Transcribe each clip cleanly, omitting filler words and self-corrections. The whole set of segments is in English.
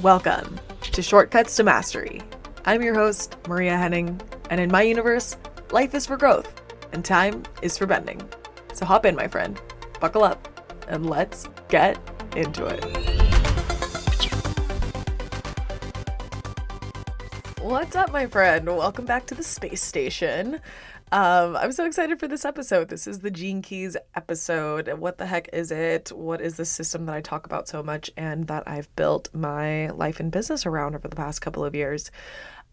Welcome to Shortcuts to Mastery. I'm your host, Maria Henning, and in my universe, life is for growth and time is for bending. So hop in, my friend, buckle up, and let's get into it. What's up, my friend? Welcome back to the space station. I'm so excited for this episode. This is the Gene Keys episode. What the heck is it? What is the system that I talk about so much and that I've built my life and business around over the past couple of years?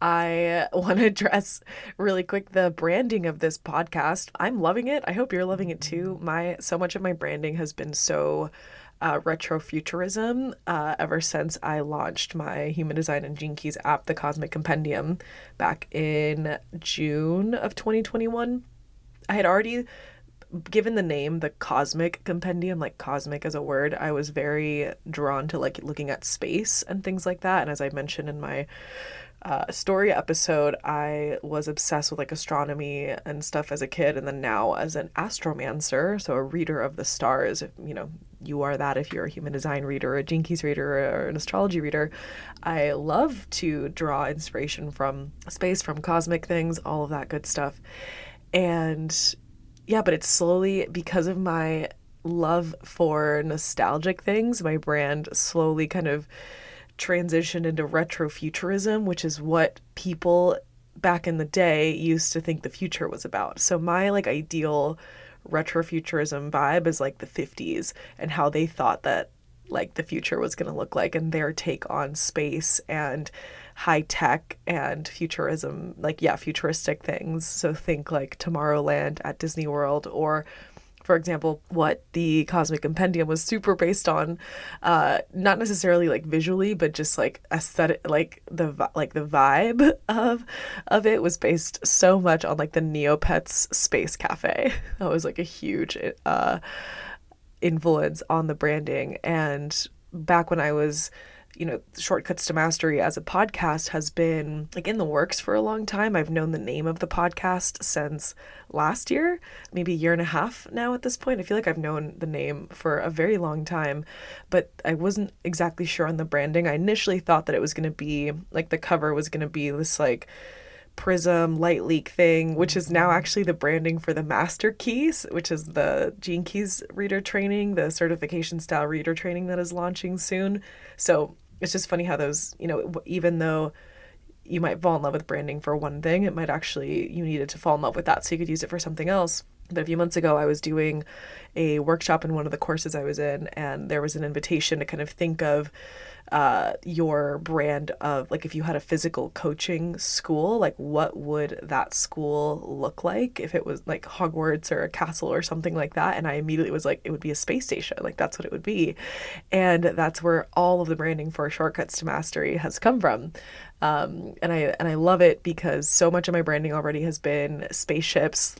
I want to address really quick the branding of this podcast. I'm loving it. I hope you're loving it too. So much of my branding has been so retrofuturism ever since I launched my Human Design and Gene Keys app, the Cosmic Compendium, back in June of 2021. I had already given the name the Cosmic Compendium, like cosmic as a word. I was very drawn to like looking at space and things like that. And as I mentioned in my story episode, I was obsessed with like astronomy and stuff as a kid, and then now as an astromancer, so a reader of the stars. You are that if you're a human design reader, a Gene Keys reader, or an astrology reader. I love to draw inspiration from space, from cosmic things, all of that good stuff. And yeah, but it's slowly, because of my love for nostalgic things, my brand slowly kind of transitioned into retrofuturism, which is what people back in the day used to think the future was about. So my like ideal retrofuturism vibe is like the 50s and how they thought that like the future was going to look like, and their take on space and high tech and futurism, like futuristic things. So think like Tomorrowland at Disney World, or for example, what the Cosmic Compendium was super based on, not necessarily like visually, but just like aesthetic, like the vibe of it was based so much on like the Neopets Space Cafe. That was like a huge influence on the branding. And back when I was, Shortcuts to Mastery as a podcast has been like in the works for a long time. I've known the name of the podcast since last year, maybe a year and a half now at this point. I feel like I've known the name for a very long time, but I wasn't exactly sure on the branding. I initially thought that it was going to be like the cover was going to be this like prism light leak thing, which is now actually the branding for the Master Keys, which is the Gene Keys reader training, the certification style reader training that is launching soon. So it's just funny how those, even though you might fall in love with branding for one thing, it might actually, you needed to fall in love with that so you could use it for something else. But a few months ago, I was doing a workshop in one of the courses I was in, and there was an invitation to kind of think of your brand of, like, if you had a physical coaching school, like what would that school look like if it was like Hogwarts or a castle or something like that? And I immediately was like, it would be a space station. Like that's what it would be. And that's where all of the branding for Shortcuts to Mastery has come from. And I love it because so much of my branding already has been spaceships,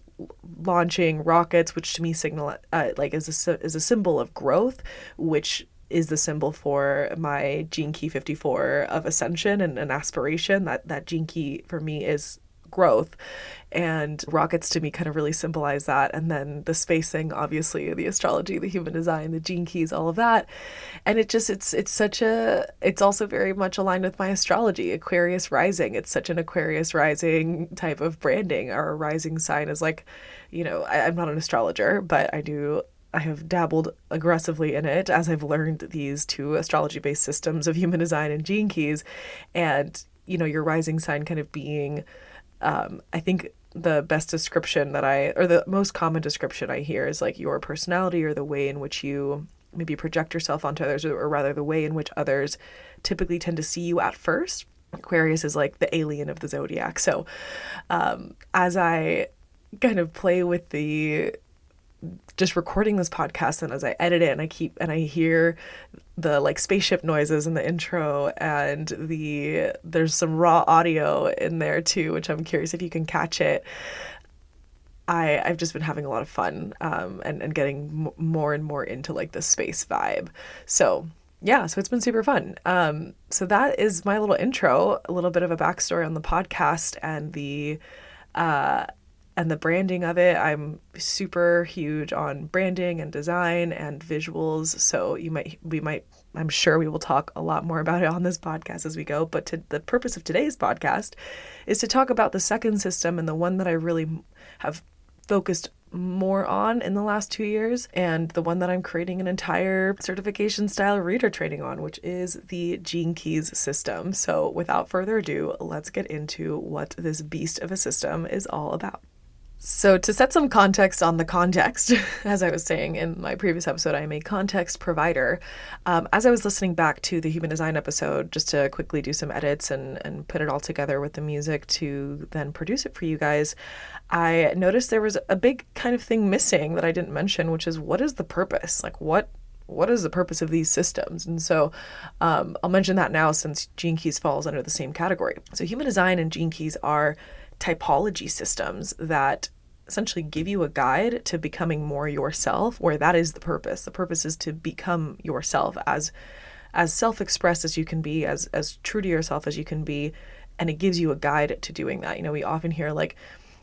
launching rockets, which to me signal is a symbol of growth, which is the symbol for my Gene Key 54 of ascension and an aspiration. That Gene Key for me is growth, and rockets to me kind of really symbolize that. And then the space thing, obviously the astrology, the human design, the Gene Keys, all of that. And it's also very much aligned with my astrology, Aquarius rising. It's such an Aquarius rising type of branding. Our rising sign is like, I'm not an astrologer, but I have dabbled aggressively in it as I've learned these two astrology-based systems of human design and Gene Keys. And, your rising sign kind of being, I think the best description or the most common description I hear is like your personality, or the way in which you maybe project yourself onto others, or rather the way in which others typically tend to see you at first. Aquarius is like the alien of the zodiac. So as I kind of play with just recording this podcast, and as I edit it and I hear the like spaceship noises in the intro, and there's some raw audio in there too, which I'm curious if you can catch it. I've just been having a lot of fun and getting more and more into like the space vibe. So yeah, so it's been super fun. So that is my little intro, a little bit of a backstory on the podcast and the and the branding of it. I'm super huge on branding and design and visuals. So I'm sure we will talk a lot more about it on this podcast as we go. But the purpose of today's podcast is to talk about the second system, and the one that I really have focused more on in the last 2 years, and the one that I'm creating an entire certification style reader training on, which is the Gene Keys system. So without further ado, let's get into what this beast of a system is all about. So to set some context on the context, as I was saying in my previous episode, I am a context provider. As I was listening back to the human design episode, just to quickly do some edits and put it all together with the music to then produce it for you guys, I noticed there was a big kind of thing missing that I didn't mention, which is, what is the purpose? Like, what is the purpose of these systems? And so I'll mention that now, since Gene Keys falls under the same category. So human design and Gene Keys are typology systems that essentially give you a guide to becoming more yourself, where that is the purpose. The purpose is to become yourself, as self-expressed as you can be, as true to yourself as you can be, and it gives you a guide to doing that. You know, we often hear like,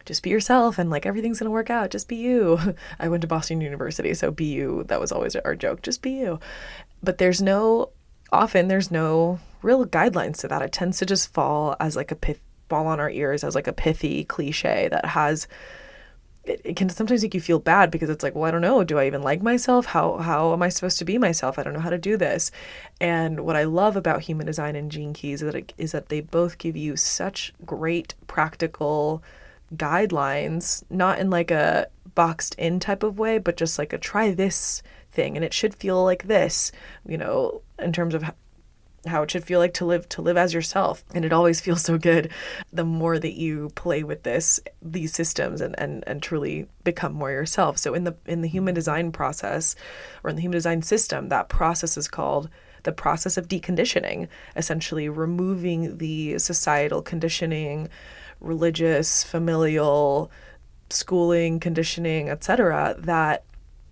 just be yourself and like everything's gonna work out, just be you. I went to Boston University, so be you, that was always our joke, just be you. But there's no real guidelines to that. It tends to just fall on our ears as like a pithy cliche that has, it can sometimes make you feel bad, because it's like, well, I don't know, do I even like myself? How am I supposed to be myself? I don't know how to do this. And what I love about human design and Gene Keys is that they both give you such great practical guidelines, not in like a boxed in type of way, but just like a try this thing and it should feel like this, you know, in terms of how it should feel like to live as yourself. And it always feels so good the more that you play with these systems and truly become more yourself. So in the human design process, or in the human design system, that process is called the process of deconditioning, essentially removing the societal conditioning, religious, familial, schooling, conditioning, etc., that,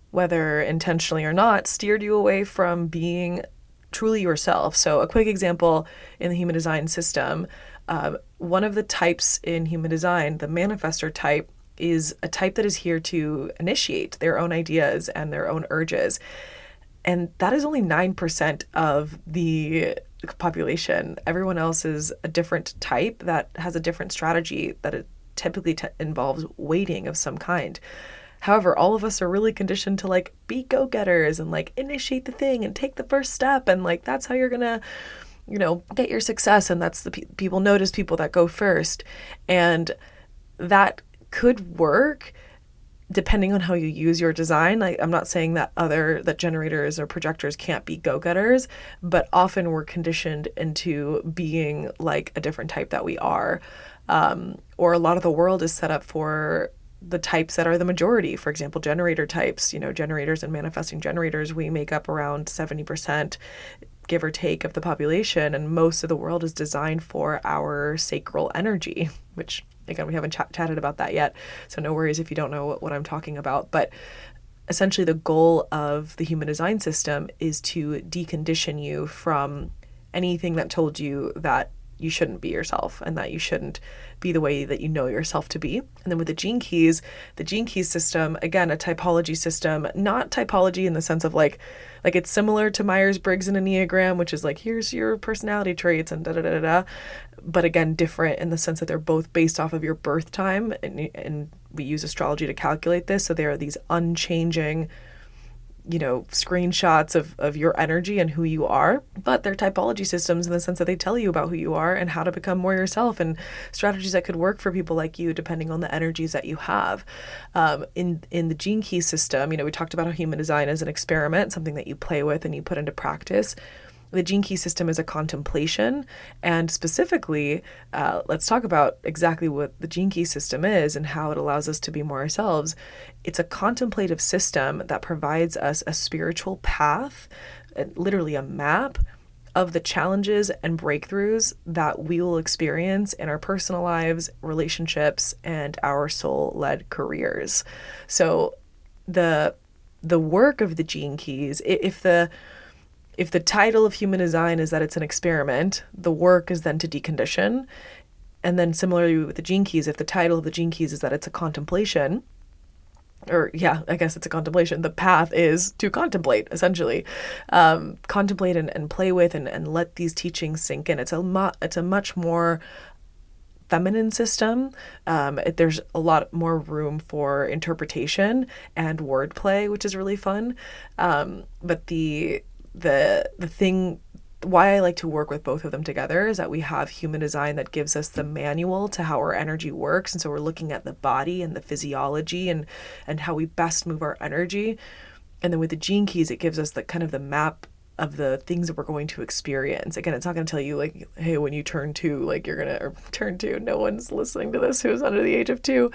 whether intentionally or not, steered you away from being truly yourself. So a quick example in the human design system, one of the types in human design, the manifestor type, is a type that is here to initiate their own ideas and their own urges. And that is only 9% of the population. Everyone else is a different type that has a different strategy that it typically involves waiting of some kind. However, all of us are really conditioned to like be go-getters and like initiate the thing and take the first step, and like that's how you're gonna, you know, get your success, and that's the people notice people that go first. And that could work depending on how you use your design. Like, I'm not saying that generators or projectors can't be go-getters, but often we're conditioned into being like a different type that we are. Or a lot of the world is set up for the types that are the majority. For example, generator types, you know, generators and manifesting generators, we make up around 70%, give or take, of the population. And most of the world is designed for our sacral energy, which again, we haven't chatted about that yet. So no worries if you don't know what I'm talking about. But essentially the goal of the human design system is to decondition you from anything that told you that you shouldn't be yourself and that you shouldn't be the way that you know yourself to be. And then with the Gene Keys system, again, a typology system, not typology in the sense of like it's similar to Myers-Briggs and Enneagram, which is like, here's your personality traits and da-da-da-da-da. But again, different in the sense that they're both based off of your birth time. And we use astrology to calculate this. So there are these unchanging, you know, screenshots of your energy and who you are, but they're typology systems in the sense that they tell you about who you are and how to become more yourself, and strategies that could work for people like you depending on the energies that you have. In the Gene Key system, you know, we talked about how human design is an experiment, something that you play with and you put into practice. The Gene Key system is a contemplation, and specifically, let's talk about exactly what the Gene Key system is and how it allows us to be more ourselves. It's a contemplative system that provides us a spiritual path, literally a map of the challenges and breakthroughs that we will experience in our personal lives, relationships, and our soul-led careers. So the work of the Gene Keys, if the title of human design is that it's an experiment, the work is then to decondition. And then similarly with the Gene Keys, if the title of the Gene Keys is that it's a contemplation, or yeah, I guess it's a contemplation. The path is to contemplate, essentially. Contemplate and play with and let these teachings sink in. It's a much more feminine system. There's a lot more room for interpretation and wordplay, which is really fun. But the thing why I like to work with both of them together is that we have human design that gives us the manual to how our energy works. And so we're looking at the body and the physiology and how we best move our energy. And then with the Gene Keys, it gives us the kind of the map of the things that we're going to experience. Again, it's not going to tell you like, hey, when you turn 2, like you're going to, or turn 2, no one's listening to this who's under the age of 2.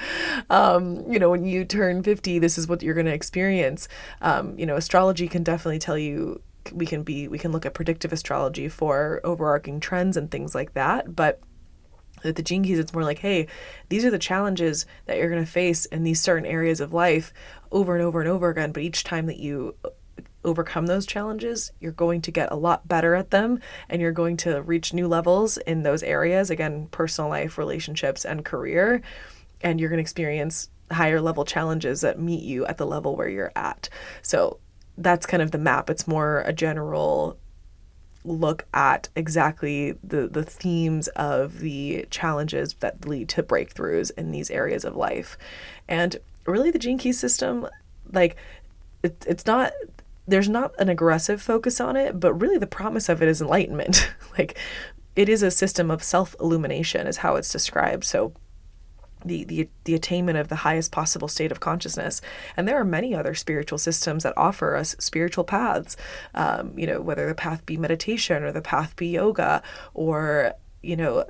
When you turn 50, this is what you're going to experience. Astrology can definitely tell you, we can look at predictive astrology for overarching trends and things like that. But with the Gene Keys, it's more like, hey, these are the challenges that you're going to face in these certain areas of life over and over and over again. But each time that you overcome those challenges, you're going to get a lot better at them, and you're going to reach new levels in those areas. Again, personal life, relationships, and career. And you're going to experience higher level challenges that meet you at the level where you're at. So that's kind of the map. It's more a general look at exactly the themes of the challenges that lead to breakthroughs in these areas of life. And really the Gene Key system, like it's not, there's not an aggressive focus on it, but really the promise of it is enlightenment. Like it is a system of self-illumination is how it's described. So the attainment of the highest possible state of consciousness. And there are many other spiritual systems that offer us spiritual paths, whether the path be meditation or the path be yoga or,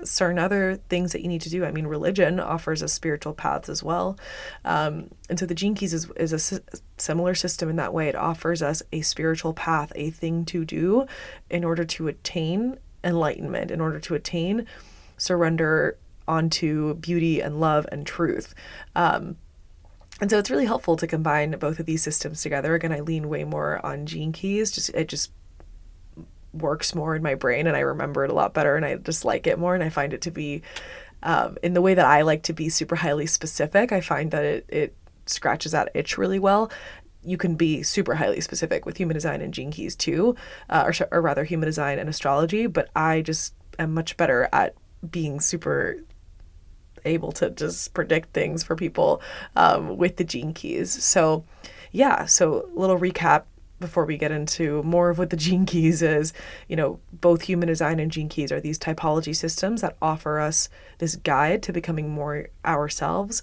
certain other things that you need to do. I mean, religion offers us spiritual paths as well. And so the Gene Keys is a similar system in that way. It offers us a spiritual path, a thing to do in order to attain enlightenment, in order to attain surrender onto beauty and love and truth. And so it's really helpful to combine both of these systems together. Again, I lean way more on Gene Keys. It just works more in my brain and I remember it a lot better and I just like it more. And I find it to be, in the way that I like to be super highly specific, I find that it scratches that itch really well. You can be super highly specific with human design and Gene Keys too, or rather human design and astrology, but I just am much better at being super able to just predict things for people with the Gene Keys. So little recap before we get into more of what the Gene Keys is. Both human design and Gene Keys are these typology systems that offer us this guide to becoming more ourselves,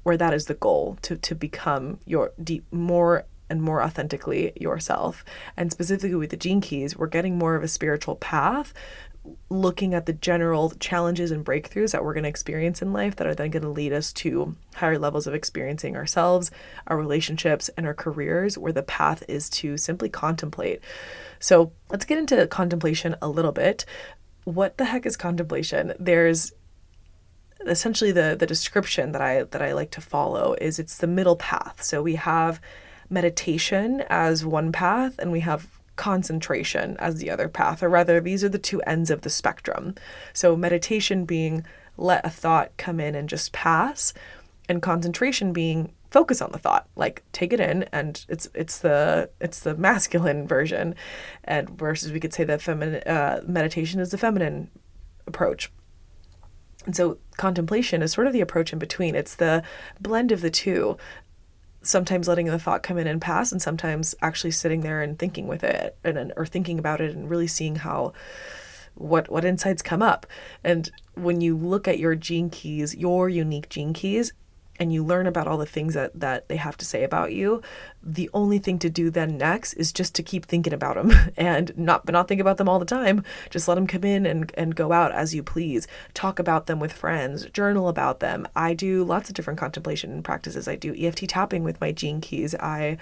where that is the goal, to become your more and more authentically yourself. And specifically with the Gene Keys, we're getting more of a spiritual path, looking at the general challenges and breakthroughs that we're going to experience in life that are then going to lead us to higher levels of experiencing ourselves, our relationships, and our careers, where the path is to simply contemplate. So let's get into contemplation a little bit. What the heck is contemplation? There's essentially the description that I like to follow is it's the middle path. So we have meditation as one path and we have concentration as the other path, or rather these are the two ends of the spectrum. So meditation being let a thought come in and just pass, and concentration being focus on the thought, like take it in, and it's the masculine version, and versus we could say that feminine meditation is the feminine approach. And so contemplation is sort of the approach in between. It's the blend of the two. Sometimes letting the thought come in and pass, and sometimes actually sitting there and thinking with it or thinking about it and really seeing what insights come up. And when you look at your Gene Keys, your unique Gene Keys, and you learn about all the things that they have to say about you, the only thing to do then next is just to keep thinking about them and not think about them all the time. Just let them come in and go out as you please. Talk about them with friends, journal about them. I do lots of different contemplation practices. I do EFT tapping with my Gene Keys. I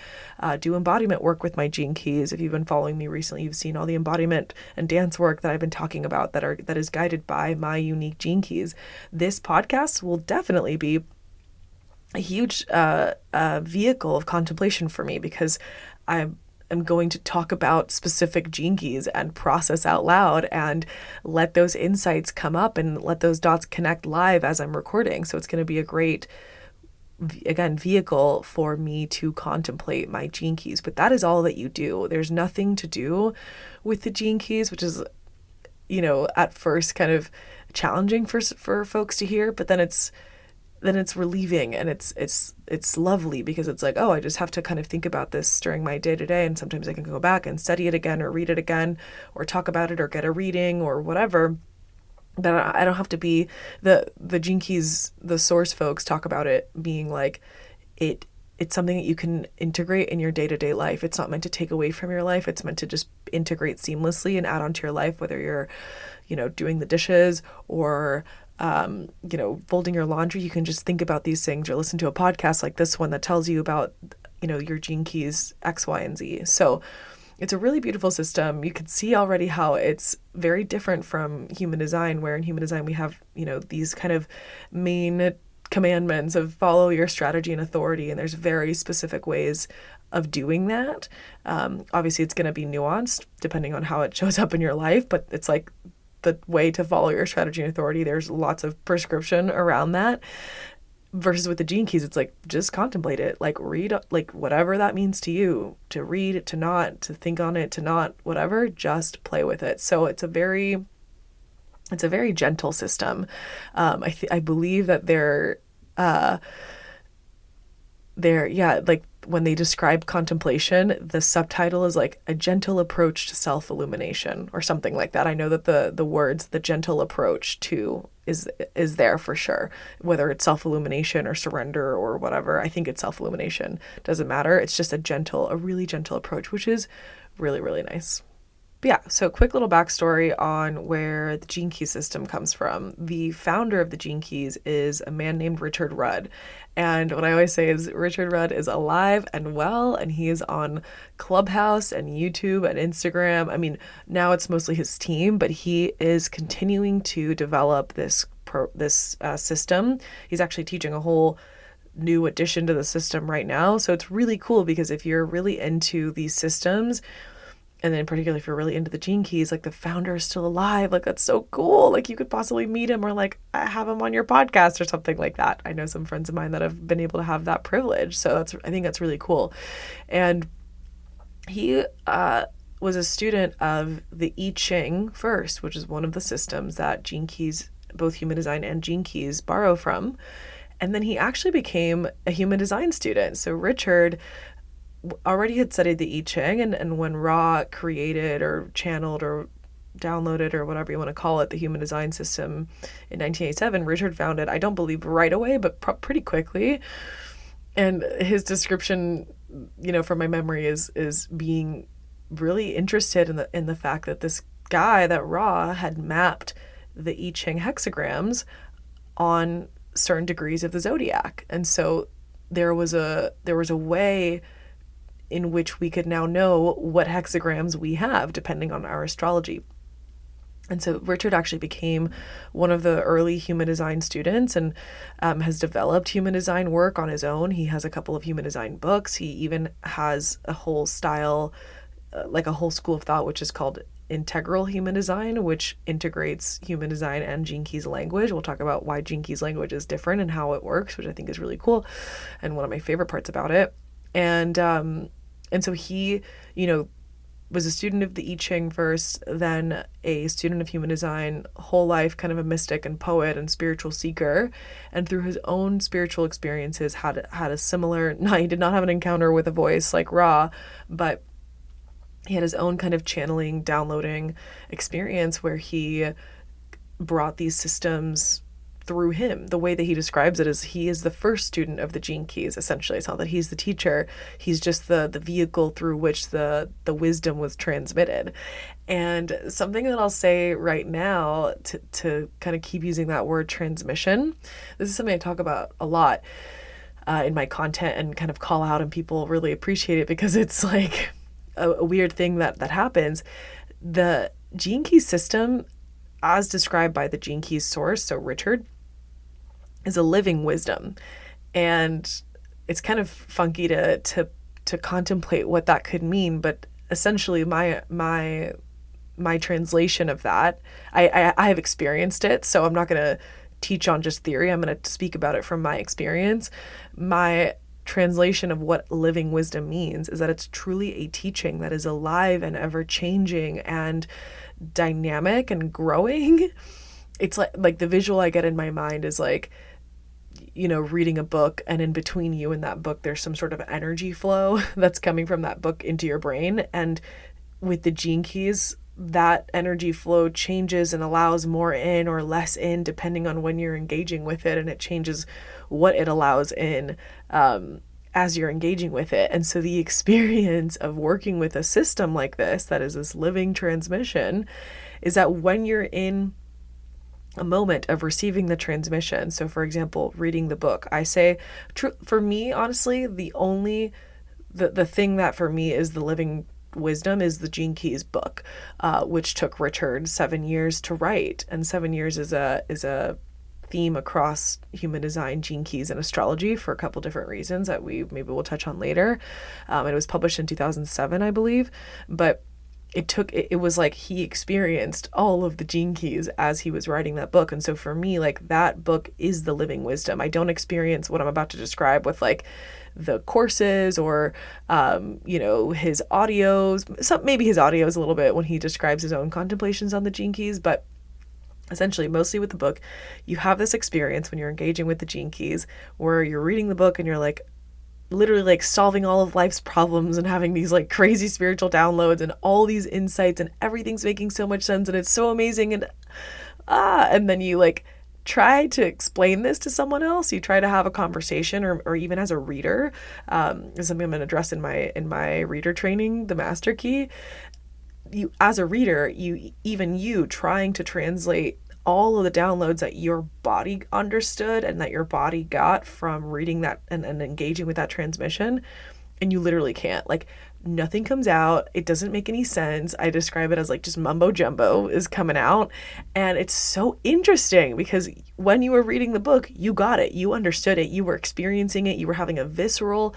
do embodiment work with my Gene Keys. If you've been following me recently, you've seen all the embodiment and dance work that I've been talking about that is guided by my unique Gene Keys. This podcast will definitely be a huge vehicle of contemplation for me, because am going to talk about specific gene keys and process out loud and let those insights come up and let those dots connect live as I'm recording. So it's going to be a great, again, vehicle for me to contemplate my gene keys. But that is all that you do. There's nothing to do with the gene keys, which is, at first kind of challenging for folks to hear, but then it's relieving, and it's lovely, because it's like, oh, I just have to kind of think about this during my day-to-day, and sometimes I can go back and study it again or read it again or talk about it or get a reading or whatever. But I don't have to be the gene keys. The source folks talk about it being like it's something that you can integrate in your day-to-day life. It's not meant to take away from your life. It's meant to just integrate seamlessly and add onto your life, whether you're doing the dishes or folding your laundry. You can just think about these things or listen to a podcast like this one that tells you about, your gene keys X, Y, and Z. So it's a really beautiful system. You can see already how it's very different from human design, where in human design we have, these kind of main commandments of follow your strategy and authority. And there's very specific ways of doing that. Obviously it's going to be nuanced depending on how it shows up in your life, but it's like the way to follow your strategy and authority. There's lots of prescription around that. Versus with the gene keys, it's like, just contemplate it, like read, like whatever that means to you, to read, to not, to think on it, to not, whatever, just play with it. So it's a very gentle system. I believe that they're like when they describe contemplation, the subtitle is like a gentle approach to self-illumination or something like that. I know that the words, the gentle approach to is there for sure, whether it's self-illumination or surrender or whatever. I think it's self-illumination. Doesn't matter. It's just a really gentle approach, which is really, really nice. But yeah, so quick little backstory on where the Gene Key system comes from. The founder of the Gene Keys is a man named Richard Rudd. And what I always say is Richard Rudd is alive and well, and he is on Clubhouse and YouTube and Instagram. I mean, now it's mostly his team, but he is continuing to develop this system. He's actually teaching a whole new addition to the system right now. So it's really cool, because if you're really into these systems, and then particularly if you're really into the Gene Keys, like the founder is still alive. Like, that's so cool. Like, you could possibly meet him or like have him on your podcast or something like that. I know some friends of mine that have been able to have that privilege. So I think that's really cool. And he was a student of the I Ching first, which is one of the systems that Gene Keys, both Human Design and Gene Keys, borrow from. And then he actually became a Human Design student. So Richard already had studied the I Ching, and when Ra created or channeled or downloaded or whatever you want to call it, the Human Design system in 1987, Richard found it, I don't believe right away, but pretty quickly. And his description, from my memory, is being really interested in the fact that this guy, that Ra, had mapped the I Ching hexagrams on certain degrees of the zodiac. And so there was a way in which we could now know what hexagrams we have depending on our astrology. And so Richard actually became one of the early Human Design students and has developed Human Design work on his own. He has a couple of Human Design books. He even has a whole style, like a whole school of thought, which is called Integral Human Design, which integrates Human Design and Gene Keys language. We'll talk about why Gene Keys language is different and how it works, which I think is really cool and one of my favorite parts about it. And so he, was a student of the I Ching first, then a student of Human Design, whole life kind of a mystic and poet and spiritual seeker. And through his own spiritual experiences had a similar, he did not have an encounter with a voice like Ra, but he had his own kind of channeling, downloading experience where he brought these systems through him. The way that he describes it is he is the first student of the Gene Keys, essentially. It's not that he's the teacher. He's just the vehicle through which the wisdom was transmitted. And something that I'll say right now to kind of keep using that word transmission, this is something I talk about a lot in my content and kind of call out, and people really appreciate it because it's like a weird thing that happens. The Gene Keys system, as described by the Gene Keys source, so Richard, is a living wisdom. And it's kind of funky to to contemplate what that could mean. But essentially my translation of that, I have experienced it, so I'm not going to teach on just theory. I'm going to speak about it from my experience. My translation of what living wisdom means is that it's truly a teaching that is alive and ever changing and dynamic and growing. It's like the visual I get in my mind is like, you know, reading a book, and in between you and that book there's some sort of energy flow that's coming from that book into your brain. And with the gene keys, that energy flow changes and allows more in or less in depending on when you're engaging with it, and it changes what it allows in as you're engaging with it. And so the experience of working with a system like this, that is this living transmission, is that when you're in a moment of receiving the transmission, so for example, reading the book, I say, for me, honestly, the thing that for me is the living wisdom is the Gene Keys book, which took Richard 7 years to write. And 7 years is a theme across human design, gene keys, and astrology for a couple different reasons that maybe we'll touch on later. It was published in 2007, I believe, but it was like he experienced all of the gene keys as he was writing that book. And so for me, like, that book is the living wisdom. I don't experience what I'm about to describe with like the courses or his audios. Maybe his audios a little bit when he describes his own contemplations on the gene keys, but essentially mostly with the book, you have this experience when you're engaging with the gene keys where you're reading the book and you're like literally like solving all of life's problems and having these like crazy spiritual downloads and all these insights, and everything's making so much sense and it's so amazing. And then you like try to explain this to someone else. You try to have a conversation, or even as a reader, is something I'm going to address in my reader training, the master key. You, as a reader, you trying to translate all of the downloads that your body understood and that your body got from reading that and engaging with that transmission, and you literally can't. Like, nothing comes out. It doesn't make any sense. I describe it as like just mumbo jumbo is coming out. And it's so interesting because when you were reading the book, you got it. You understood it. You were experiencing it. You were having a visceral,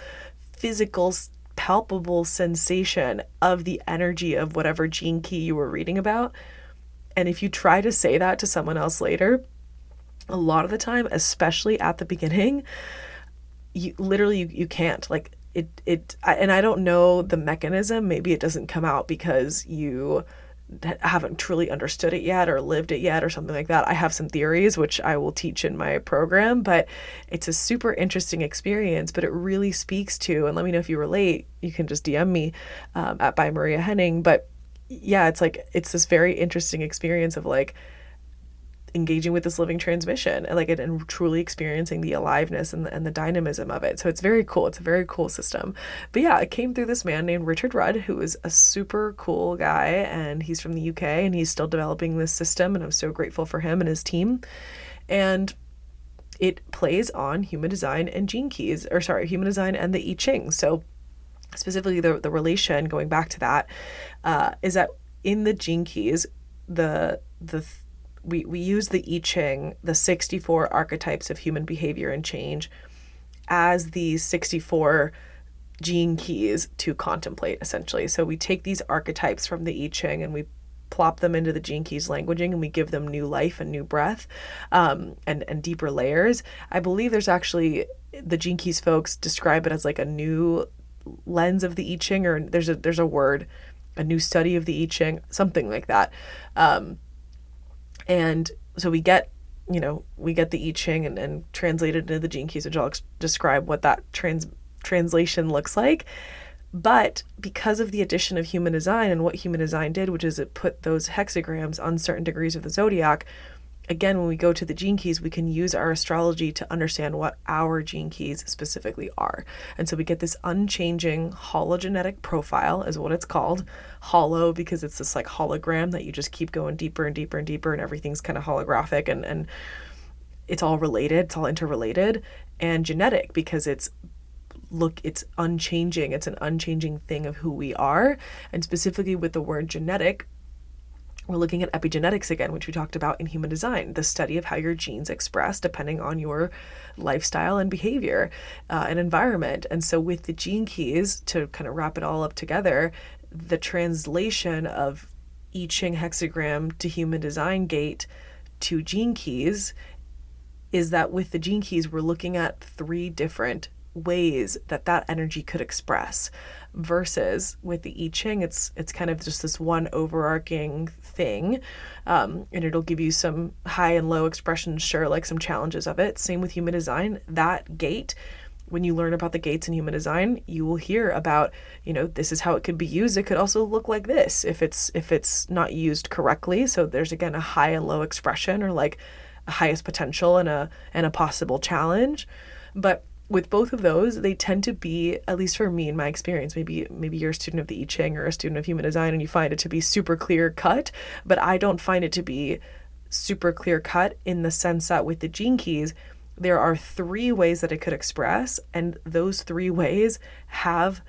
physical, palpable sensation of the energy of whatever gene key you were reading about. And if you try to say that to someone else later, a lot of the time, especially at the beginning, you can't. Like, and I don't know the mechanism. Maybe it doesn't come out because you haven't truly understood it yet or lived it yet or something like that. I have some theories which I will teach in my program, but it's a super interesting experience. But it really speaks to, and let me know if you relate, you can just DM me at by Maria Henning. But yeah, it's like, it's this very interesting experience of like engaging with this living transmission and like and truly experiencing the aliveness and the dynamism of it. So it's very cool. It's a very cool system. But yeah, it came through this man named Richard Rudd, who is a super cool guy, and he's from the UK and he's still developing this system, and I'm so grateful for him and his team. And it plays on human design and gene keys, human design and the I Ching. So specifically the relation, going back to that, is that in the gene keys, we use the I Ching, the 64 archetypes of human behavior and change, as the 64 gene keys to contemplate, essentially. So we take these archetypes from the I Ching and we plop them into the gene keys languaging, and we give them new life and new breath, and deeper layers. I believe there's actually, the gene keys folks describe it as like a new lens of the I Ching, or there's a word, a new study of the I Ching, something like that. And so we get the I Ching and translate it into the gene keys, which I'll describe what that translation looks like. But because of the addition of human design and what human design did, which is it put those hexagrams on certain degrees of the zodiac, again, when we go to the gene keys, we can use our astrology to understand what our gene keys specifically are. And so we get this unchanging hologenetic profile, is what it's called. Holo, because it's this like hologram that you just keep going deeper and deeper and deeper, and everything's kind of holographic, and it's all related, it's all interrelated. And genetic, because it's unchanging. It's an unchanging thing of who we are. And specifically with the word genetic, We're looking at epigenetics again, which we talked about in human design, the study of how your genes express depending on your lifestyle and behavior and environment. And so with the gene keys, to kind of wrap it all up together, the translation of I Ching hexagram to human design gate to gene keys is that with the gene keys, we're looking at 3 different ways that that energy could express, versus with the I Ching, it's kind of just this one overarching thing, and it'll give you some high and low expressions, sure, like some challenges of it. Same with human design. That gate, when you learn about the gates in human design, you will hear about, this is how it could be used. It could also look like this if it's not used correctly. So there's, again, a high and low expression, or like a highest potential and a possible challenge. But with both of those, they tend to be, at least for me in my experience, maybe you're a student of the I Ching or a student of human design and you find it to be super clear cut, but I don't find it to be super clear cut, in the sense that with the gene keys, there are 3 ways that it could express, and those 3 ways have,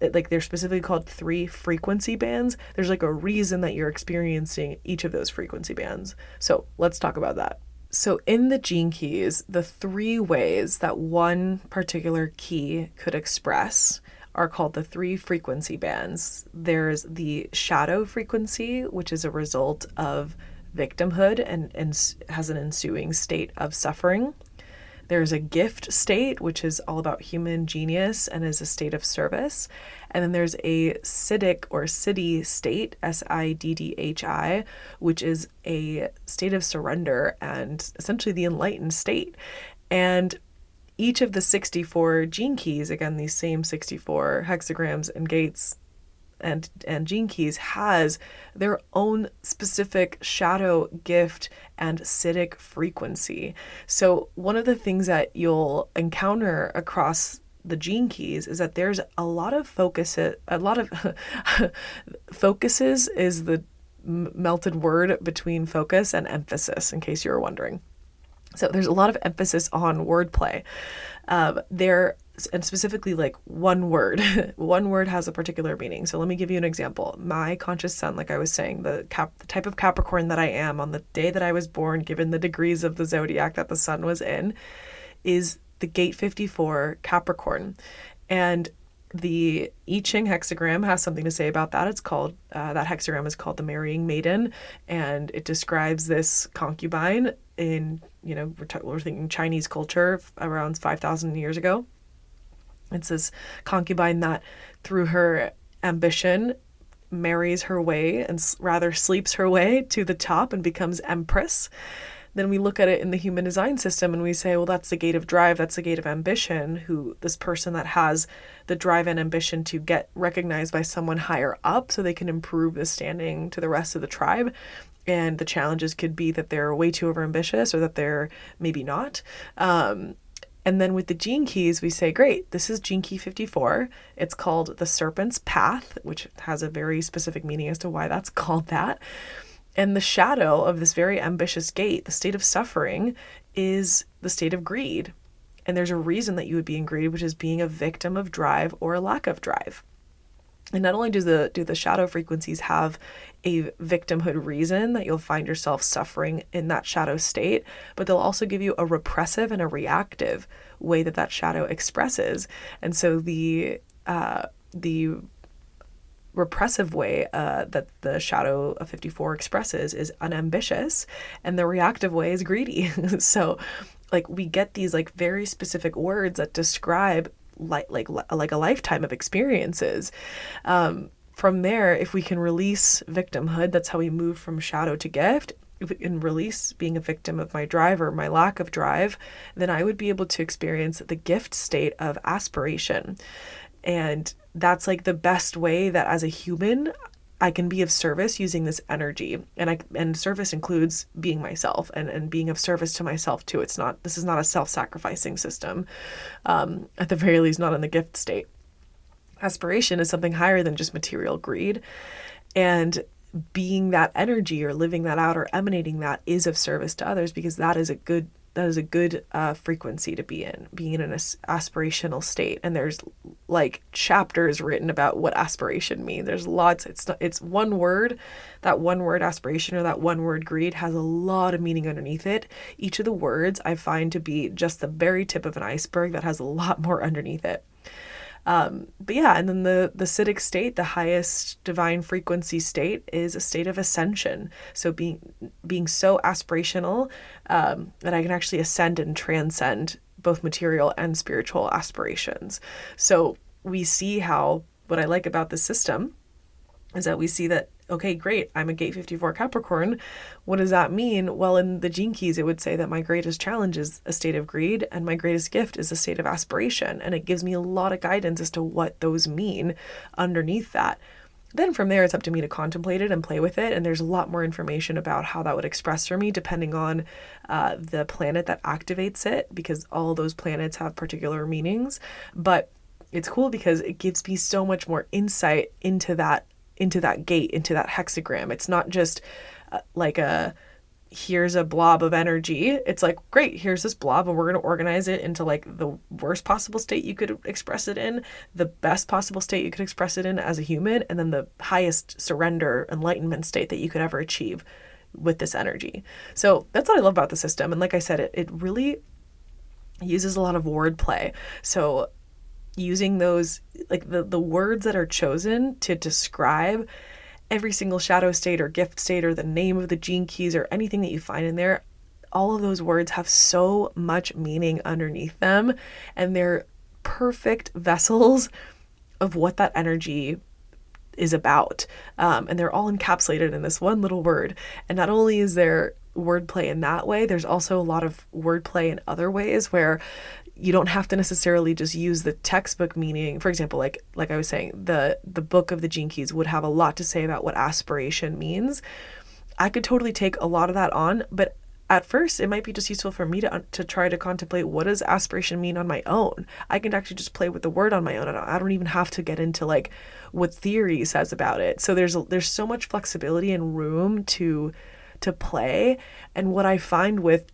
like, they're specifically called 3 frequency bands. There's like a reason that you're experiencing each of those frequency bands. So let's talk about that. So in the gene keys, the 3 ways that one particular key could express are called the 3 frequency bands. There's the shadow frequency, which is a result of victimhood and has an ensuing state of suffering. There's a gift state, which is all about human genius and is a state of service. And then there's a Siddiq or Siddhi state, Siddhi, which is a state of surrender and essentially the enlightened state. And each of the 64 gene keys, again, these same 64 hexagrams and gates and gene keys, has their own specific shadow, gift, and Siddiq frequency. So one of the things that you'll encounter across the gene keys is that there's a lot of focuses is the melted word between focus and emphasis, in case you were wondering. So there's a lot of emphasis on wordplay. And specifically, like, one word. One word has a particular meaning. So let me give you an example. My conscious sun, like I was saying, the type of Capricorn that I am on the day that I was born, given the degrees of the zodiac that the sun was in, is the gate 54 Capricorn. And the I Ching hexagram has something to say about that. It's called, that hexagram is called the marrying maiden, and it describes this concubine in, we're thinking Chinese culture around 5,000 years ago. It's this concubine that, through her ambition, marries her way and rather sleeps her way to the top and becomes empress. Then we look at it in the human design system and we say, well, that's the gate of drive, that's the gate of ambition, this person that has the drive and ambition to get recognized by someone higher up so they can improve the standing to the rest of the tribe. And the challenges could be that they're way too overambitious, or that they're maybe not. And then with the gene keys, we say, great, this is gene key 54. It's called the serpent's path, which has a very specific meaning as to why that's called that. And the shadow of this very ambitious gate, the state of suffering, is the state of greed. And there's a reason that you would be in greed, which is being a victim of drive or a lack of drive. And not only do the shadow frequencies have a victimhood reason that you'll find yourself suffering in that shadow state, but they'll also give you a repressive and a reactive way that shadow expresses. And so the repressive way that the shadow of 54 expresses is unambitious, and the reactive way is greedy. So, like, we get these like very specific words that describe like a lifetime of experiences. From there, if we can release victimhood, that's how we move from shadow to gift. If we can release being a victim of my drive or my lack of drive, then I would be able to experience the gift state of aspiration. And that's like the best way that as a human, I can be of service using this energy. And service includes being myself and being of service to myself too. This is not a self-sacrificing system. At the very least, not in the gift state. Aspiration is something higher than just material greed. And being that energy or living that out or emanating that is of service to others, because that is a good is a good frequency to be in, being in an aspirational state. And there's like chapters written about what aspiration means. There's lots. It's one word. That one word aspiration or that one word greed has a lot of meaning underneath it. Each of the words I find to be just the very tip of an iceberg that has a lot more underneath it. But yeah, and then the Siddiq state, the highest divine frequency state, is a state of ascension. So being so aspirational that I can actually ascend and transcend both material and spiritual aspirations. So we see how, what I like about the system is that we see that, okay, great, I'm a gate 54 Capricorn. What does that mean? Well, in the Gene Keys, it would say that my greatest challenge is a state of greed and my greatest gift is a state of aspiration. And it gives me a lot of guidance as to what those mean underneath that. Then from there, it's up to me to contemplate it and play with it. And there's a lot more information about how that would express for me depending on the planet that activates it, because all those planets have particular meanings. But it's cool because it gives me so much more insight into that gate, into that hexagram. It's not just like here's a blob of energy. It's like, great, here's this blob and we're going to organize it into like the worst possible state you could express it in, the best possible state you could express it in as a human, and then the highest surrender, enlightenment state that you could ever achieve with this energy. So that's what I love about the system. And like I said, it really uses a lot of wordplay. So using those, like the words that are chosen to describe every single shadow state or gift state or the name of the gene keys or anything that you find in there, all of those words have so much meaning underneath them, and they're perfect vessels of what that energy is about. And they're all encapsulated in this one little word. And not only is there wordplay in that way, there's also a lot of wordplay in other ways where you don't have to necessarily just use the textbook meaning. For example, like I was saying, the book of the Gene Keys would have a lot to say about what aspiration means. I could totally take a lot of that on, but at first it might be just useful for me to try to contemplate, what does aspiration mean on my own? I can actually just play with the word on my own, and I don't even have to get into like what theory says about it. So there's so much flexibility and room to play. And what I find with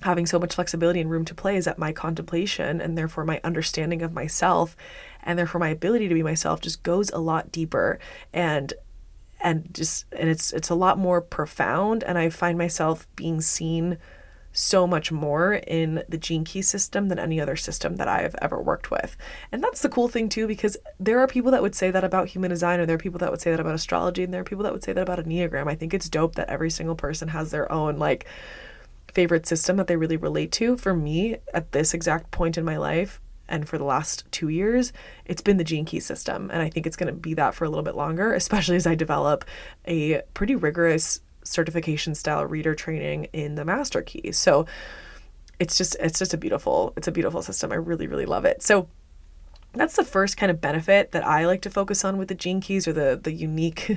having so much flexibility and room to play is that my contemplation, and therefore my understanding of myself, and therefore my ability to be myself, just goes a lot deeper and it's a lot more profound. And I find myself being seen so much more in the Gene Key system than any other system that I've ever worked with. And that's the cool thing too, because there are people that would say that about human design, or there are people that would say that about astrology, and there are people that would say that about Enneagram. I think it's dope that every single person has their own like favorite system that they really relate to. For me, at this exact point in my life, and for the last 2 years, it's been the Gene Key system. And I think it's going to be that for a little bit longer, especially as I develop a pretty rigorous certification style reader training in the Master Key. So it's just a beautiful system. I really, really love it. So that's the first kind of benefit that I like to focus on with the Gene Keys, or the unique,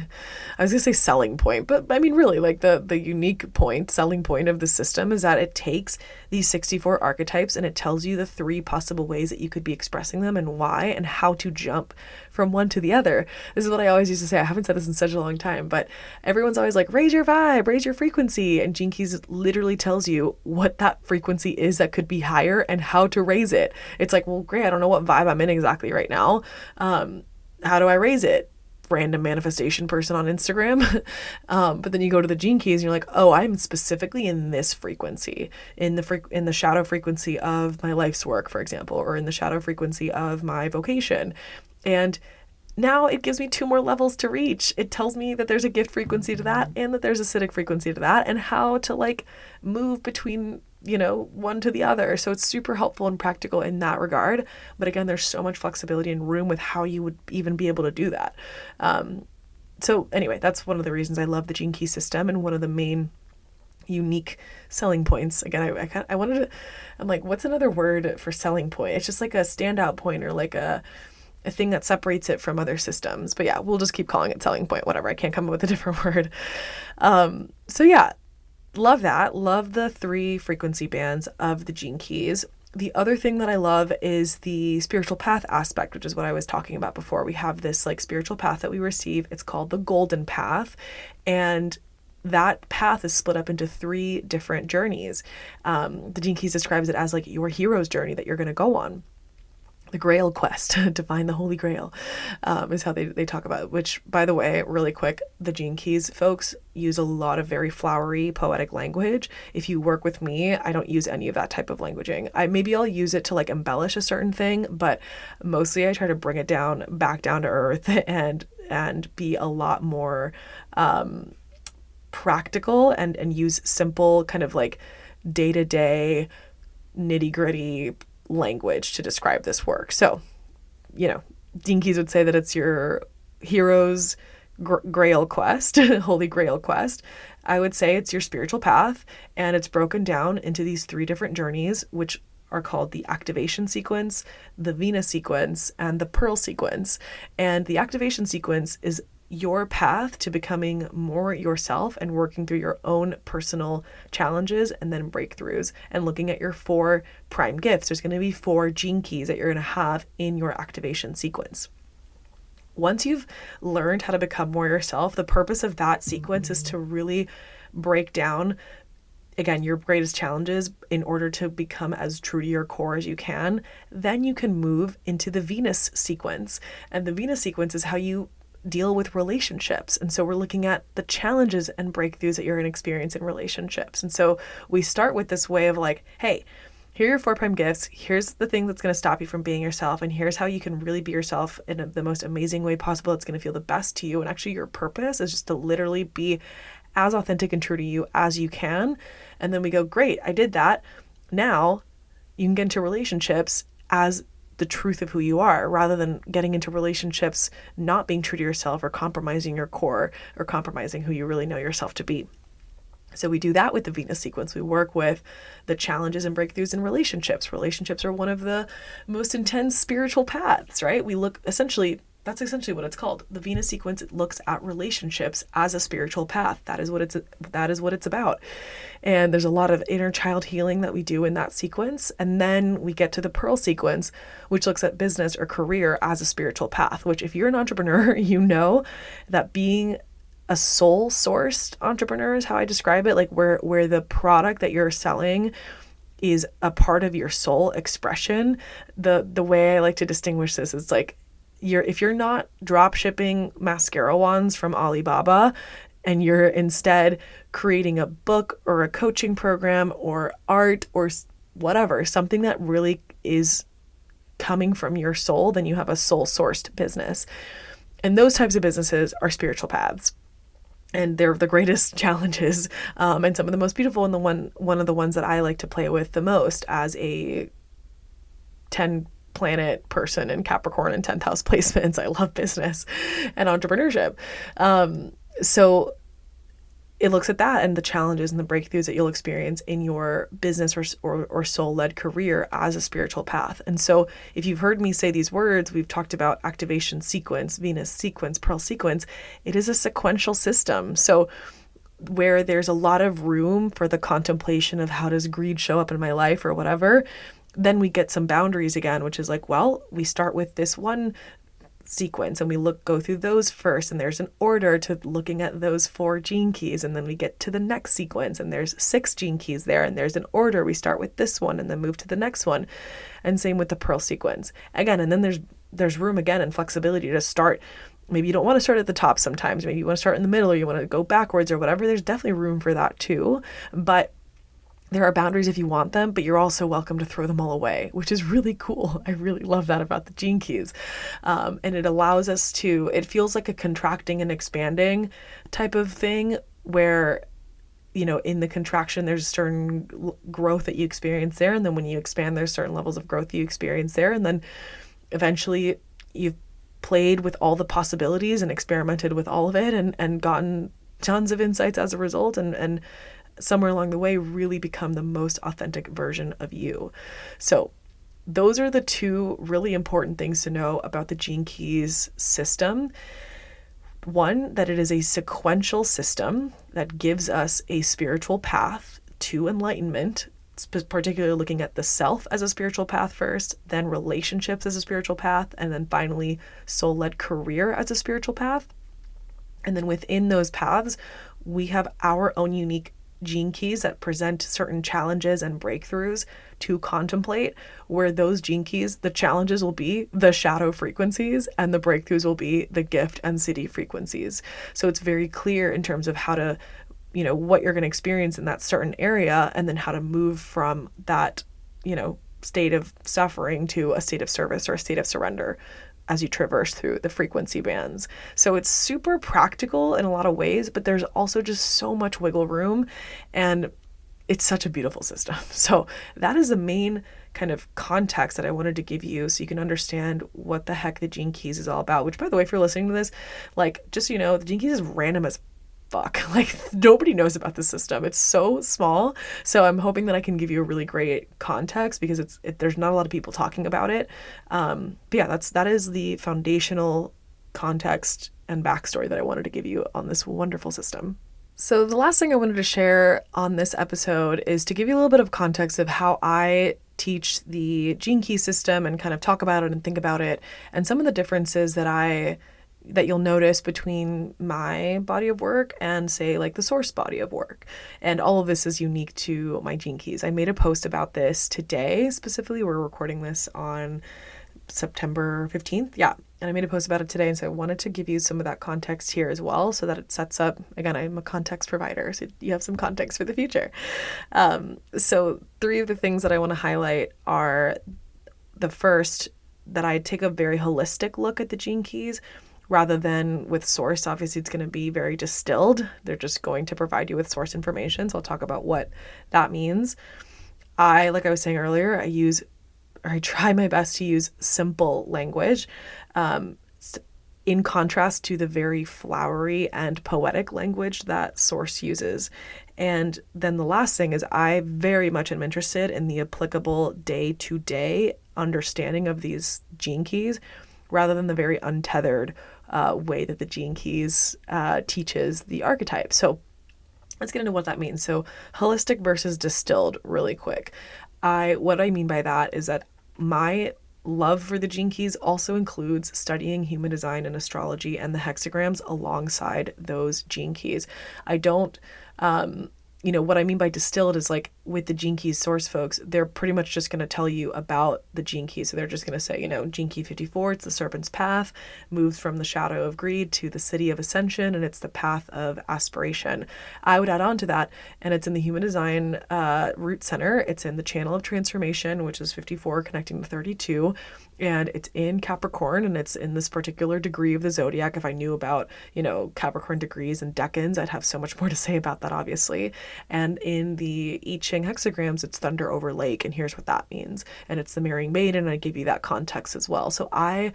I was going to say selling point, but I mean, really like the unique point, selling point of the system is that it takes these 64 archetypes and it tells you the 3 possible ways that you could be expressing them and why, and how to jump from one to the other. This is what I always used to say. I haven't said this in such a long time, but everyone's always like, raise your vibe, raise your frequency. And Gene Keys literally tells you what that frequency is that could be higher and how to raise it. It's like, well, great, I don't know what vibe I'm in exactly right now. How do I raise it? Random manifestation person on Instagram. But then you go to the Gene Keys and you're like, oh, I'm specifically in this frequency, in the shadow frequency of my life's work, for example, or in the shadow frequency of my vocation. And now it gives me 2 more levels to reach. It tells me that there's a gift frequency to that, and that there's a Siddiq frequency to that, and how to like move between, one to the other. So it's super helpful and practical in that regard. But again, there's so much flexibility and room with how you would even be able to do that. So anyway, that's one of the reasons I love the Gene Key system, and one of the main unique selling points. Again, I'm like, what's another word for selling point? It's just like a standout point, or like a thing that separates it from other systems. But yeah, we'll just keep calling it selling point, whatever. I can't come up with a different word. So yeah, love that. Love the 3 frequency bands of the Gene Keys. The other thing that I love is the spiritual path aspect, which is what I was talking about before. We have this like spiritual path that we receive. It's called the golden path. And that path is split up into 3 different journeys. The Gene Keys describes it as like your hero's journey that you're going to go on. The Grail quest to find the Holy Grail is how they talk about it, which, by the way, really quick, the Gene Keys folks use a lot of very flowery, poetic language. If you work with me, I don't use any of that type of languaging. Maybe I'll use it to like embellish a certain thing, but mostly I try to bring it back down to earth and be a lot more practical and use simple kind of like day-to-day nitty-gritty language to describe this work. So, Gene Keys would say that it's your hero's grail quest, holy grail quest. I would say it's your spiritual path, and it's broken down into these 3 different journeys, which are called the activation sequence, the Venus sequence, and the Pearl sequence. And the activation sequence is your path to becoming more yourself and working through your own personal challenges and then breakthroughs, and looking at your 4 prime gifts. There's going to be 4 gene keys that you're going to have in your activation sequence. Once you've learned how to become more yourself, the purpose of that sequence is to really break down, again, your greatest challenges in order to become as true to your core as you can. Then you can move into the Venus sequence. And the Venus sequence is how you deal with relationships. And so we're looking at the challenges and breakthroughs that you're going to experience in relationships. And so we start with this way of like, hey, here are your 4 prime gifts. Here's the thing that's going to stop you from being yourself. And here's how you can really be yourself in the most amazing way possible. It's going to feel the best to you. And actually your purpose is just to literally be as authentic and true to you as you can. And then we go, great, I did that. Now you can get into relationships as the truth of who you are, rather than getting into relationships not being true to yourself or compromising your core or compromising who you really know yourself to be. So we do that with the Venus sequence. We work with the challenges and breakthroughs in relationships. Relationships are one of the most intense spiritual paths, right? That's essentially what it's called. The Venus sequence, it looks at relationships as a spiritual path. That is what it's about. And there's a lot of inner child healing that we do in that sequence. And then we get to the Pearl sequence, which looks at business or career as a spiritual path, which if you're an entrepreneur, you know that being a soul sourced entrepreneur is how I describe it, like where the product that you're selling is a part of your soul expression. The way I like to distinguish this is like, if you're not drop shipping mascara wands from Alibaba and you're instead creating a book or a coaching program or art or whatever, something that really is coming from your soul, then you have a soul sourced business. And those types of businesses are spiritual paths. And they're the greatest challenges and some of the most beautiful, and one of the ones that I like to play with the most as a 10 planet person in Capricorn and 10th house placements. I love business and entrepreneurship. So it looks at that and the challenges and the breakthroughs that you'll experience in your business or soul-led career as a spiritual path. And so if you've heard me say these words, we've talked about activation sequence, Venus sequence, Pearl sequence. It is a sequential system. So where there's a lot of room for the contemplation of how does greed show up in my life or whatever, then we get some boundaries again, which is like, well, we start with this one sequence and we go through those first, and there's an order to looking at those 4 gene keys, and then we get to the next sequence and there's 6 gene keys there, and there's an order. We start with this one and then move to the next one, and same with the Pearl sequence again. And then there's room again and flexibility to start. Maybe you don't want to start at the top sometimes, maybe you want to start in the middle, or you want to go backwards or whatever. There's definitely room for that too, but there are boundaries if you want them, but you're also welcome to throw them all away, which is really cool. I really love that about the gene keys. And it allows us to, it feels like a contracting and expanding type of thing where, in the contraction, there's certain growth that you experience there. And then when you expand, there's certain levels of growth you experience there. And then eventually you've played with all the possibilities and experimented with all of it and gotten tons of insights as a result. And somewhere along the way really become the most authentic version of you. So those are the 2 really important things to know about the Gene Keys system. One, that it is a sequential system that gives us a spiritual path to enlightenment, particularly looking at the self as a spiritual path first, then relationships as a spiritual path, and then finally soul-led career as a spiritual path. And then within those paths, we have our own unique gene keys that present certain challenges and breakthroughs to contemplate, where those gene keys, the challenges will be the shadow frequencies and the breakthroughs will be the gift and Siddiq frequencies. So it's very clear in terms of how to, what you're going to experience in that certain area, and then how to move from that, state of suffering to a state of service or a state of surrender as you traverse through the frequency bands. So it's super practical in a lot of ways, but there's also just so much wiggle room, and it's such a beautiful system. So that is the main kind of context that I wanted to give you so you can understand what the heck the Gene Keys is all about, which, by the way, if you're listening to this, just so you know, the Gene Keys is random as fuck. Nobody knows about this system. It's so small. So I'm hoping that I can give you a really great context, because there's not a lot of people talking about it. But yeah, that is the foundational context and backstory that I wanted to give you on this wonderful system. So the last thing I wanted to share on this episode is to give you a little bit of context of how I teach the Gene Key system and kind of talk about it and think about it, and some of the differences that you'll notice between my body of work and, say, the source body of work. And all of this is unique to my Gene Keys. I made a post about this today. Specifically, we're recording this on September 15th. Yeah. And I made a post about it today. And so I wanted to give you some of that context here as well, so that it sets up, again, I'm a context provider, so you have some context for the future. So 3 of the things that I want to highlight are, the first, that I take a very holistic look at the Gene Keys. Rather than with source, obviously it's going to be very distilled. They're just going to provide you with source information. So I'll talk about what that means. Like I was saying earlier, I try my best to use simple language, in contrast to the very flowery and poetic language that source uses. And then the last thing is, I very much am interested in the applicable day-to-day understanding of these Gene Keys, rather than the very untethered way that the Gene Keys teaches the archetype. So let's get into what that means. So holistic versus distilled really quick. What I mean by that is that my love for the Gene Keys also includes studying human design and astrology and the hexagrams alongside those Gene Keys. I don't, what I mean by distilled is, with the Gene Keys source folks, they're pretty much just going to tell you about the Gene Keys. So they're just going to say, Gene Key 54, it's the serpent's path, moves from the shadow of greed to the city of ascension, and it's the path of aspiration. I would add on to that, and it's in the human design root center. It's in the channel of transformation, which is 54 connecting to 32. And it's in Capricorn, and it's in this particular degree of the zodiac. If I knew about, Capricorn degrees and decans, I'd have so much more to say about that, obviously. And in the I Ching hexagrams, it's thunder over lake, and here's what that means. And it's the marrying maiden, and I give you that context as well. So I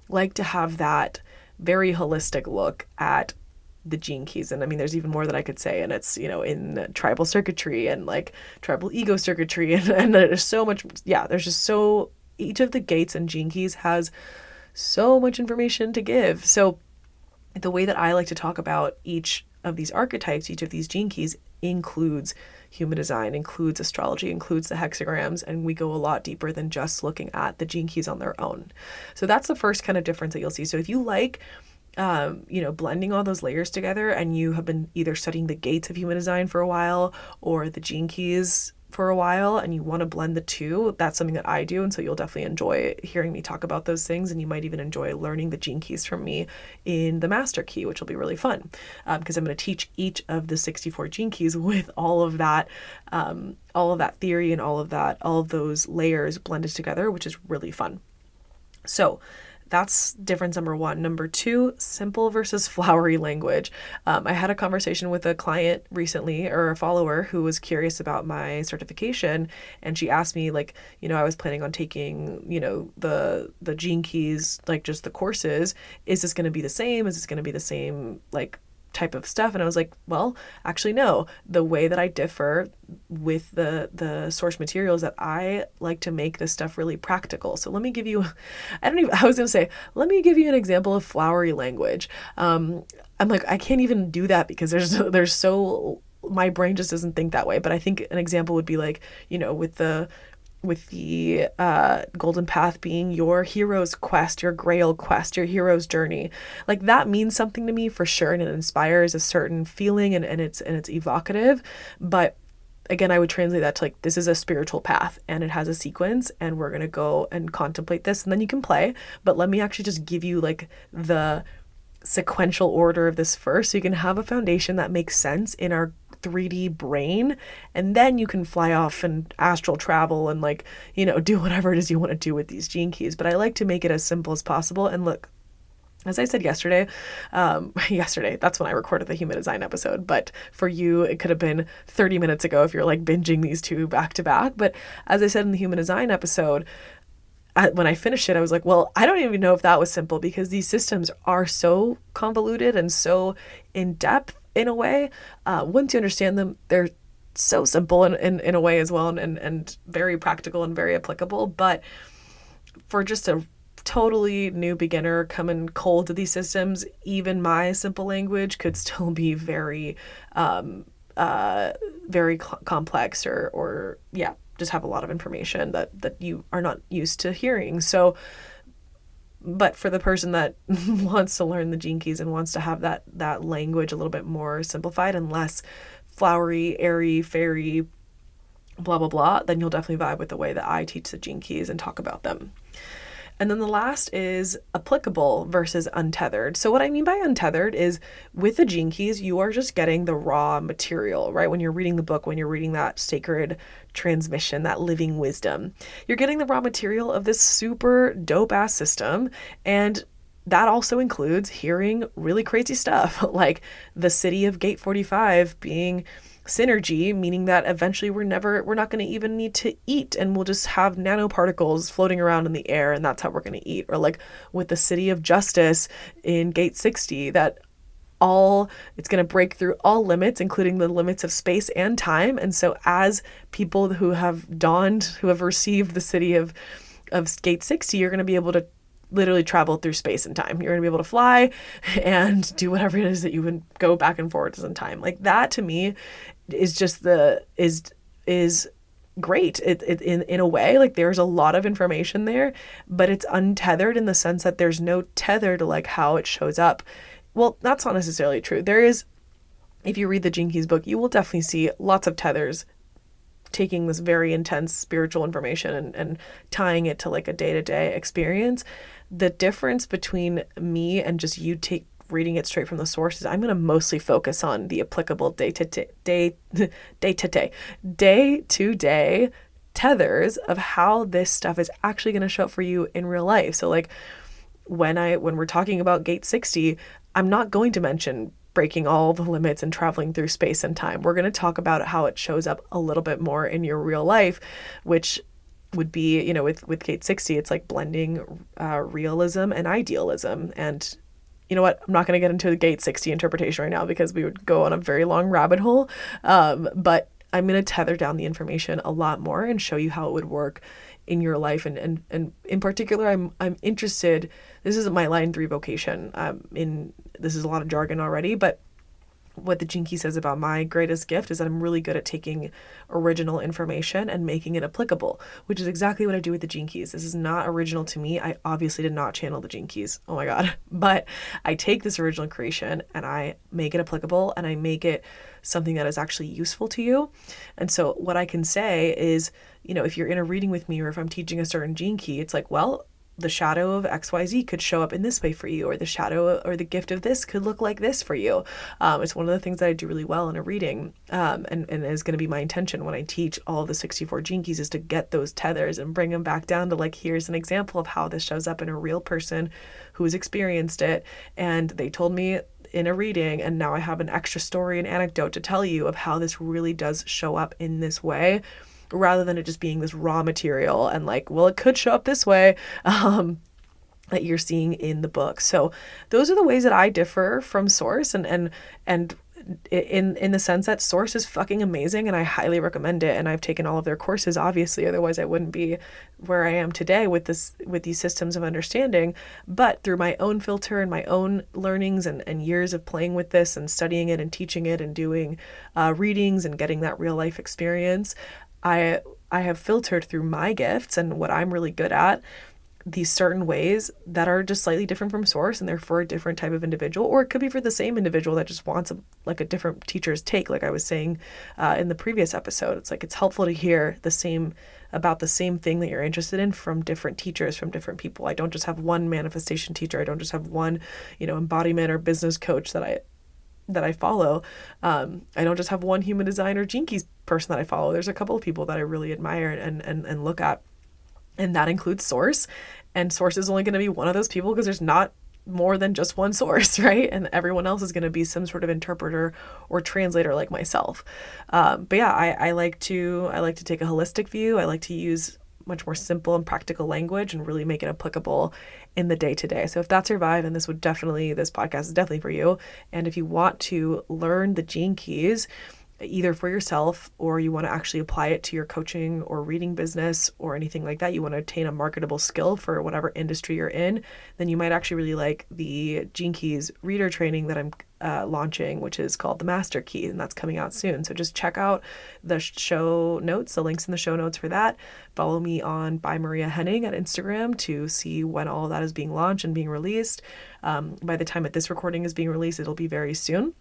like to have that very holistic look at the Gene Keys. And I mean, there's even more that I could say, and it's, in tribal circuitry and tribal ego circuitry, and there's so much, there's just so, each of the gates and Gene Keys has so much information to give. So the way that I like to talk about each of these archetypes, each of these Gene Keys, includes human design, includes astrology, includes the hexagrams, and we go a lot deeper than just looking at the Gene Keys on their own. So that's the first kind of difference that you'll see. So if you like blending all those layers together, and you have been either studying the gates of human design for a while or the Gene Keys for a while, and you want to blend the two, that's something that I do. And so you'll definitely enjoy hearing me talk about those things, and you might even enjoy learning the Gene Keys from me in the Master Key, which will be really fun, because I'm going to teach each of the 64 Gene Keys with all of that theory and all of those layers blended together, which is really fun. So that's difference number 1. Number 2, simple versus flowery language. I had a conversation with a client recently, or a follower, who was curious about my certification, and she asked me, I was planning on taking, the Gene Keys, just the courses. Is this going to be the same? Is this going to be the same, type of stuff? And I was like, well, actually, no. The way that I differ with the source materials, that I like to make this stuff really practical. So let me give you, let me give you an example of flowery language. I'm I can't even do that, because there's so, my brain just doesn't think that way. But I think an example would be with with the golden path being your hero's quest, your grail quest, your hero's journey. Like that means something to me for sure, and it inspires a certain feeling, and it's evocative. But again, I would translate that to like, this is a spiritual path and it has a sequence, and we're going to go and contemplate this, and then you can play. But let me actually just give you like the sequential order of this first, so you can have a foundation that makes sense in our 3D brain, and then you can fly off and astral travel and like, do whatever it is you want to do with these gene keys. But I like to make it as simple as possible. And look, as I said yesterday, that's when I recorded the human design episode, but for you, it could have been 30 minutes ago if you're like binging these two back to back. But as I said in the human design episode, when I finished it, I was like, well, I don't even know if that was simple, because these systems are so convoluted and so in depth in a way. Once you understand them, they're so simple in a way as well, and very practical and very applicable. But for just a totally new beginner coming cold to these systems, even my simple language could still be very, very complex or just have a lot of information that you are not used to hearing. So, but for the person that wants to learn the gene keys and wants to have that language a little bit more simplified and less flowery, airy, fairy, blah, blah, blah, then you'll definitely vibe with the way that I teach the gene keys and talk about them. And then the last is applicable versus untethered. So what I mean by untethered is with the gene keys, you are just getting the raw material, right? When you're reading the book, when you're reading that sacred transmission, that living wisdom, you're getting the raw material of this super dope ass system. And that also includes hearing really crazy stuff like the city of Gate 45 being synergy, meaning that eventually we're not going to even need to eat, and we'll just have nanoparticles floating around in the air, and that's how we're going to eat. Or like with the city of justice in Gate 60, that it's going to break through all limits, including the limits of space and time. And so as people who have received the city of Gate 60, you're going to be able to literally travel through space and time. You're going to be able to fly and do whatever it is that you would go back and forwards in time. Like that to me is just is great. It in a way, like there's a lot of information there, but it's untethered in the sense that there's no tether to like how it shows up. Well, that's not necessarily true. There is, if you read the Gene Keys book, you will definitely see lots of tethers taking this very intense spiritual information and tying it to like a day-to-day experience. The difference between me and just reading it straight from the source is I'm going to mostly focus on the applicable day-to-day tethers of how this stuff is actually going to show up for you in real life. So like when we're talking about Gate 60, I'm not going to mention breaking all the limits and traveling through space and time. We're going to talk about how it shows up a little bit more in your real life, which would be, with Gate 60, it's like blending realism and idealism. And you know what? I'm not going to get into the Gate 60 interpretation right now because we would go on a very long rabbit hole. But I'm going to tether down the information a lot more and show you how it would work in your life. And in particular, I'm interested, this isn't my line 3 vocation. This is a lot of jargon already, but what the Gene Key says about my greatest gift is that I'm really good at taking original information and making it applicable, which is exactly what I do with the Gene Keys. This is not original to me. I obviously did not channel the Gene Keys. Oh my God. But I take this original creation and I make it applicable and I make it something that is actually useful to you. And so what I can say is, if you're in a reading with me or if I'm teaching a certain Gene Key, it's like, well, the shadow of XYZ could show up in this way for you, or the shadow or the gift of this could look like this for you. It's one of the things that I do really well in a reading, and is going to be my intention when I teach all of the 64 Gene Keys, is to get those tethers and bring them back down to like, here's an example of how this shows up in a real person who's experienced it. And they told me in a reading, and now I have an extra story and anecdote to tell you of how this really does show up in this way, rather than it just being this raw material and like, well, it could show up this way, that you're seeing in the book. So those are the ways that I differ from Source, and in the sense that Source is fucking amazing and I highly recommend it. And I've taken all of their courses, obviously, otherwise I wouldn't be where I am today with these systems of understanding. But through my own filter and my own learnings and years of playing with this and studying it and teaching it and doing readings and getting that real life experience, I have filtered through my gifts and what I'm really good at, these certain ways that are just slightly different from source, and they're for a different type of individual, or it could be for the same individual that just wants a different teacher's take. Like I was saying in the previous episode, it's like it's helpful to hear about the same thing that you're interested in from different teachers, from different people. I don't just have one manifestation teacher. I don't just have one, embodiment or business coach that I follow. I don't just have one human design or Gene Keys person that I follow. There's a couple of people that I really admire and look at. And that includes source. And source is only going to be one of those people because there's not more than just one source, right? And everyone else is going to be some sort of interpreter or translator like myself. But yeah, I like to take a holistic view. I like to use much more simple and practical language and really make it applicable in the day to day. So if that's your vibe, then this podcast is definitely for you. And if you want to learn the Gene Keys, either for yourself or you want to actually apply it to your coaching or reading business or anything like that, you want to attain a marketable skill for whatever industry you're in, then you might actually really like the Gene Keys reader training that I'm launching, which is called the Master Key, and that's coming out soon. So just check out the show notes, the links in the show notes for that. Follow me on by Maria Henning at Instagram to see when all of that is being launched and being released. By the time that this recording is being released, it'll be very soon.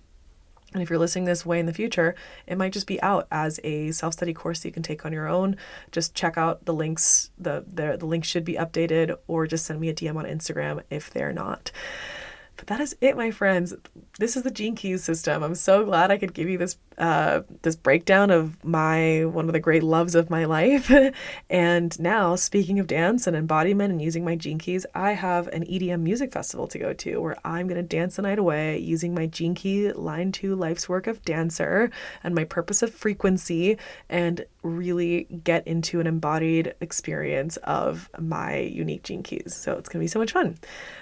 And if you're listening this way in the future, it might just be out as a self-study course that you can take on your own. Just check out the links. The links should be updated, or just send me a DM on Instagram if they're not. But that is it, my friends. This is the Gene Keys system. I'm so glad I could give you this breakdown of one of the great loves of my life. And now, speaking of dance and embodiment and using my Gene Keys, I have an EDM music festival to go to where I'm going to dance the night away using my Gene Key line 2 life's work of dancer and my purpose of frequency, and really get into an embodied experience of my unique Gene Keys. So it's going to be so much fun.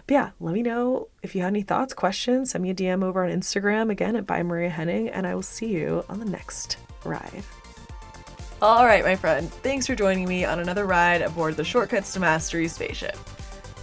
But yeah, let me know if you have any thoughts, questions. Send me a DM over on Instagram, again at by Maria Henning, and I will see you on the next ride. All right, my friend, thanks for joining me on another ride aboard the Shortcuts to Mastery spaceship.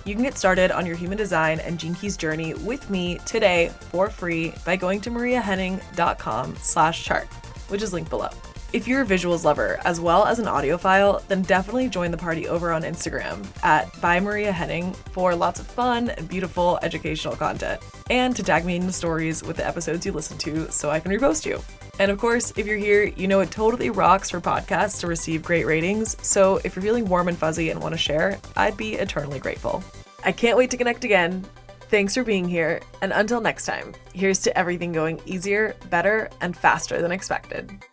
You can get started on your human design and Gene Keys journey with me today for free by going to mariahenning.com/chart, which is linked below. If you're a visuals lover as well as an audiophile, then definitely join the party over on Instagram at by Maria Henning for lots of fun and beautiful educational content, and to tag me in the stories with the episodes you listen to so I can repost you. And of course, if you're here, you know it totally rocks for podcasts to receive great ratings, so if you're feeling warm and fuzzy and want to share, I'd be eternally grateful. I can't wait to connect again. Thanks for being here, and until next time, here's to everything going easier, better, and faster than expected.